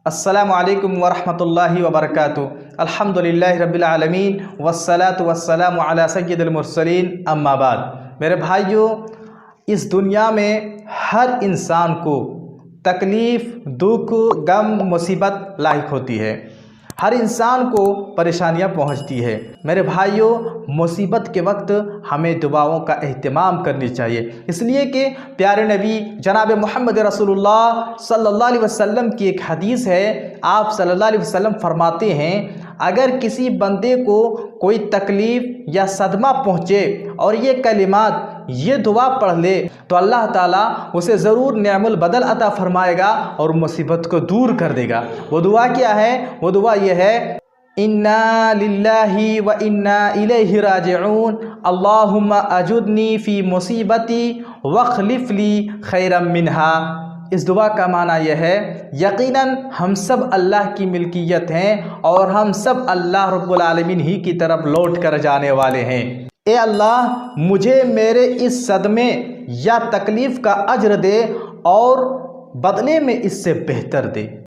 अस्सलामुअलैकुम वरहमतुल्लाहि वबरकातुहू। अल्हम्दुलिल्लाहि रब्बिल आलमीन वस्सलातु वस्सलामु अला सय्यिदिल मुरसलीन अम्मा बाद। मेरे भाइयों, इस दुनिया में हर इंसान को तकलीफ़, दुख, गम, मुसीबत लाहिक होती है। हर इंसान को परेशानियां पहुंचती है। मेरे भाइयों, मुसीबत के वक्त हमें दुआओं का एहतमाम करनी चाहिए, इसलिए कि प्यारे नबी जनाब मोहम्मद रसूलुल्लाह सल्लल्लाहु अलैहि वसल्लम की एक हदीस है। आप सल्लल्लाहु अलैहि वसल्लम फरमाते हैं, अगर किसी बंदे को कोई तकलीफ़ या सदमा पहुँचे और ये कलिमात, ये दुआ पढ़ ले तो अल्लाह ताला उसे ज़रूर नेअमुल बदल अता फरमाएगा और मुसीबत को दूर कर देगा। वो दुआ क्या है? वो दुआ ये है, इन्ना लिल्लाहि व इन्ना इलैहि राजिऊन, अल्लाहुम्मा अजुदनी फ़ी मुसीबती वख्लिफ़ली खैरम मिन्हा। इस दुआ का माना यह है, यकीनन हम सब अल्लाह की मिल्कियत हैं और हम सब अल्लाह रब्बुल आलमीन ही की तरफ लौट कर जाने वाले हैं। ए अल्लाह, मुझे मेरे इस सदमे या तकलीफ़ का अज्र दे और बदले में इससे बेहतर दे।